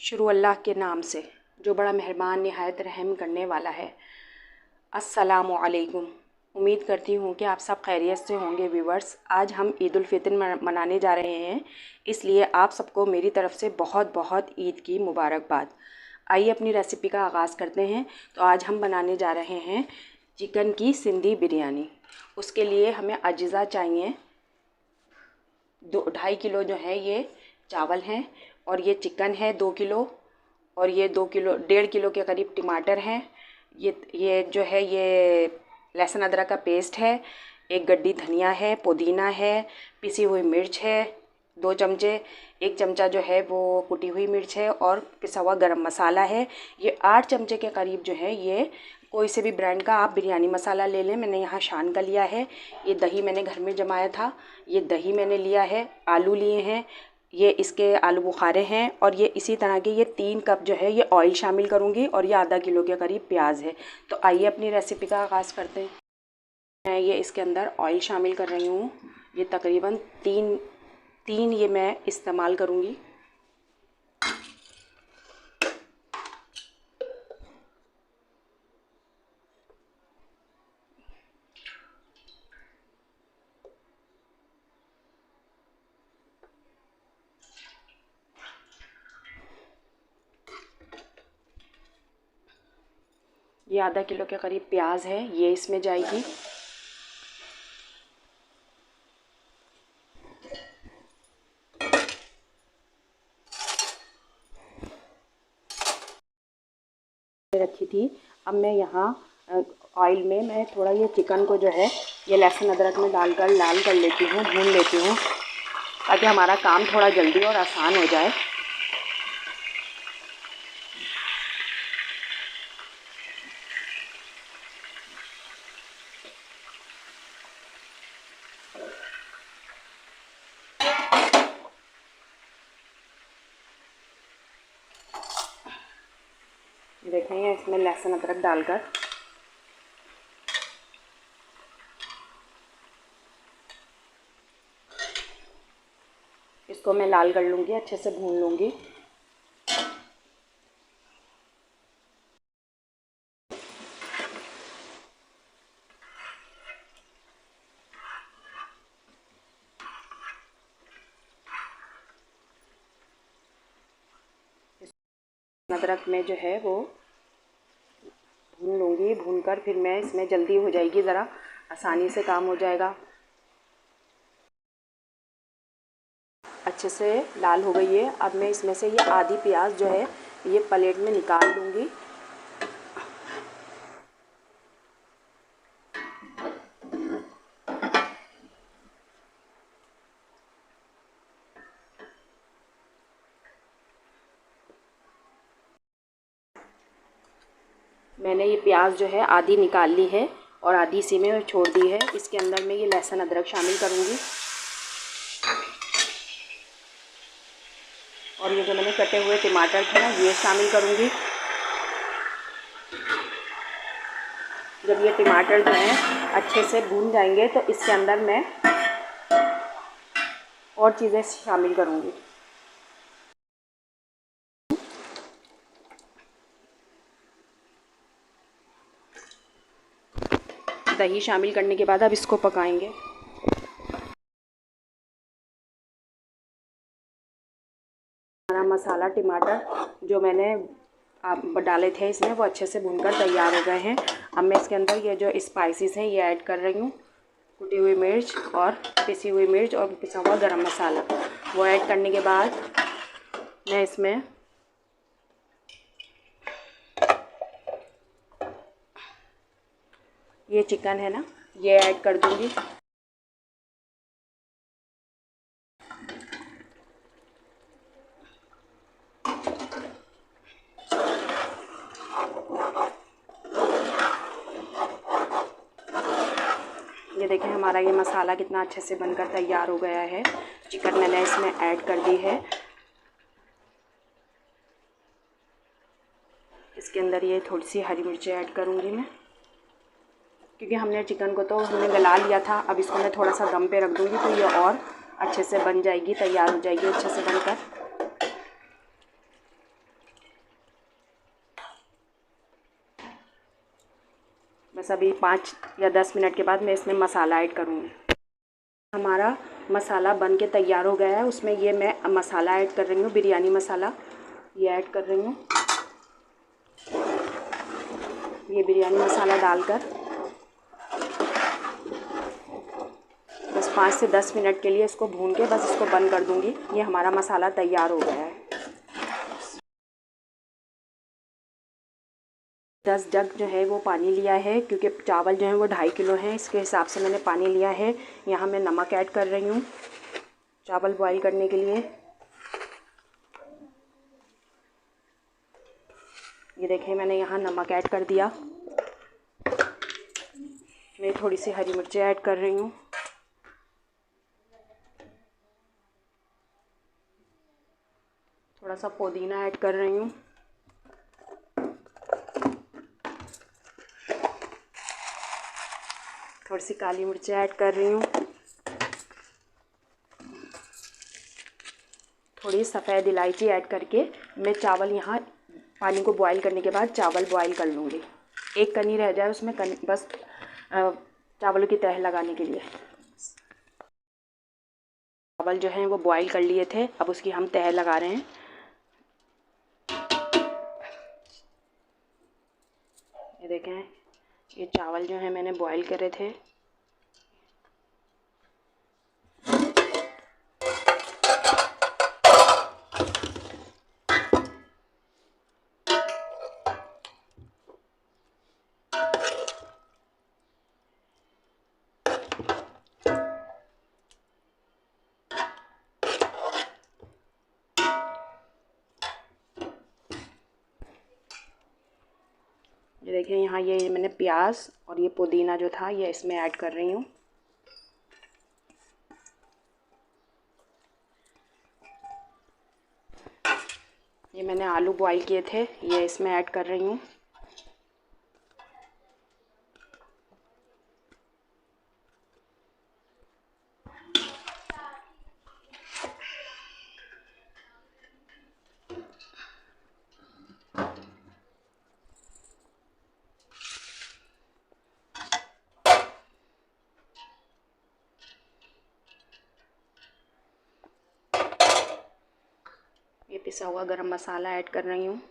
शुरू अल्लाह के नाम से जो बड़ा मेहरबान नहायत रहम करने वाला है। अस्सलामु अलैकुम। उम्मीद करती हूँ कि आप सब खैरियत से होंगे व्यूवर्स। आज हम ईद उल फितर मनाने जा रहे हैं, इसलिए आप सबको मेरी तरफ़ से बहुत बहुत ईद की मुबारकबाद। आइए अपनी रेसिपी का आगाज़ करते हैं। तो आज हम बनाने जा रहे हैं चिकन की सिंधी बिरयानी। उसके लिए हमें अज्जा चाहिए। 2-2.5 किलो जो है ये चावल हैं, और ये चिकन है 2 किलो, और ये 1.5 किलो के करीब टमाटर हैं। ये जो है ये लहसुन अदरक का पेस्ट है, एक गड्डी धनिया है, पुदीना है, पिसी हुई मिर्च है 2 चमचे, 1 चमचा जो है वो कुटी हुई मिर्च है, और पिसा हुआ गरम मसाला है। ये 8 चमचे के करीब जो है ये कोई से भी ब्रांड का आप बिरयानी मसाला ले लें। मैंने यहाँ शान का लिया है। ये दही मैंने घर में जमाया था, ये दही मैंने लिया है। आलू लिए हैं, ये इसके आलू बुखारे हैं, और ये इसी तरह के ये 3 कप जो है ये ऑयल शामिल करूँगी, और ये आधा किलो के करीब प्याज है। तो आइए अपनी रेसिपी का आगाज़ करते हैं। मैं ये इसके अंदर ऑयल शामिल कर रही हूँ। ये तकरीबन तीन ये मैं इस्तेमाल करूँगी। ये आधा किलो के करीब प्याज है, ये इसमें जाएगी। रखी थी। अब मैं यहाँ ऑयल में मैं थोड़ा ये चिकन को जो है ये लहसुन अदरक में डालकर लाल कर लेती हूँ, भून लेती हूँ, ताकि हमारा काम थोड़ा जल्दी और आसान हो जाए। देखेंगे इसमें लहसुन अदरक डालकर इसको मैं लाल कर लूँगी, अच्छे से भून लूँगी। अदरक में जो है वो भून लूँगी, भूनकर फिर मैं इसमें जल्दी हो जाएगी, ज़रा आसानी से काम हो जाएगा। अच्छे से लाल हो गई है। अब मैं इसमें से ये आधी प्याज जो है ये प्लेट में निकाल लूँगी। मैंने ये प्याज जो है आधी निकाल ली है और आधी इसी में छोड़ दी है। इसके अंदर मैं ये लहसुन अदरक शामिल करूँगी, और ये जो मैंने कटे हुए टमाटर थे ना ये शामिल करूँगी। जब ये टमाटर जो हैं अच्छे से भून जाएंगे तो इसके अंदर मैं और चीज़ें शामिल करूँगी। दही शामिल करने के बाद अब इसको पकाएंगे। हमारा मसाला टमाटर जो मैंने डाले थे इसमें वो अच्छे से भूनकर तैयार हो गए हैं। अब मैं इसके अंदर ये जो स्पाइसेस हैं ये ऐड कर रही हूँ। कुटी हुई मिर्च और पिसी हुई मिर्च और पिसा हुआ गरम मसाला वो ऐड करने के बाद मैं इसमें ये चिकन है ना ये ऐड कर दूँगी। ये देखें हमारा ये मसाला कितना अच्छे से बनकर तैयार हो गया है। चिकन मैंने इसमें ऐड कर दी है। इसके अंदर ये थोड़ी सी हरी मिर्ची ऐड करूँगी मैं, क्योंकि हमने चिकन को तो हमने गला लिया था। अब इसको मैं थोड़ा सा दम पे रख दूँगी तो ये और अच्छे से बन जाएगी, तैयार हो जाएगी अच्छे से बनकर। बस अभी 5 या 10 मिनट के बाद मैं इसमें मसाला ऐड करूँगी। हमारा मसाला बन के तैयार हो गया है। उसमें ये मैं मसाला ऐड कर रही हूँ, बिरयानी मसाला ये ऐड कर रही हूँ। ये बिरयानी मसाला डालकर बस 5 से 10 मिनट के लिए इसको भून के बस इसको बंद कर दूँगी। ये हमारा मसाला तैयार हो गया है। 10 जग जो है वो पानी लिया है, क्योंकि चावल जो है वो 2.5 किलो हैं, इसके हिसाब से मैंने पानी लिया है। यहाँ मैं नमक ऐड कर रही हूँ चावल बॉईल करने के लिए। ये देखें मैंने यहाँ नमक ऐड कर दिया। मैं थोड़ी सी हरी मिर्ची ऐड कर रही हूँ। थोड़ा सा पुदीना ऐड कर रही हूँ। थोड़ी सी काली मिर्च ऐड कर रही हूँ। थोड़ी सफ़ेद इलायची ऐड करके मैं चावल यहाँ पानी को बॉईल करने के बाद चावल बॉईल कर लूँगी। एक कनी रह जाए उसमें बस चावलों की तह लगाने के लिए। चावल जो हैं वो बॉईल कर लिए थे, अब उसकी हम तह लगा रहे हैं। ये देखें, ये चावल जो है मैंने बॉईल करे थे। ये देखिए यहाँ ये मैंने प्याज और ये पुदीना जो था ये इसमें ऐड कर रही हूँ। ये मैंने आलू बॉईल किए थे ये इसमें ऐड कर रही हूँ। ये पिसा हुआ गरम मसाला ऐड कर रही हूँ।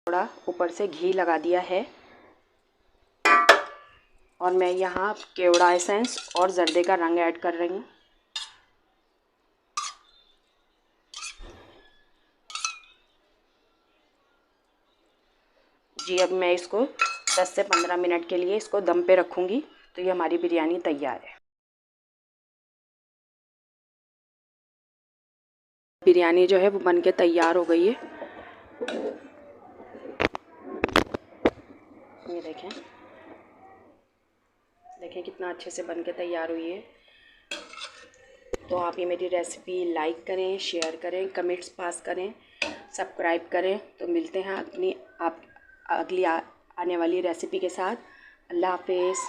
थोड़ा ऊपर से घी लगा दिया है और मैं यहाँ केवड़ा एसेंस और जर्दे का रंग ऐड कर रही हूँ। जी अब मैं इसको 10 से 15 मिनट के लिए इसको दम पे रखूँगी, तो ये हमारी बिरयानी तैयार है। बिरयानी जो है वो बन के तैयार हो गई है। ये देखें देखें कितना अच्छे से बन के तैयार हुई है। तो आप ये मेरी रेसिपी लाइक करें, शेयर करें, कमेंट्स पास करें, सब्सक्राइब करें। तो मिलते हैं अगली आने वाली रेसिपी के साथ। अल्लाह हाफिज़।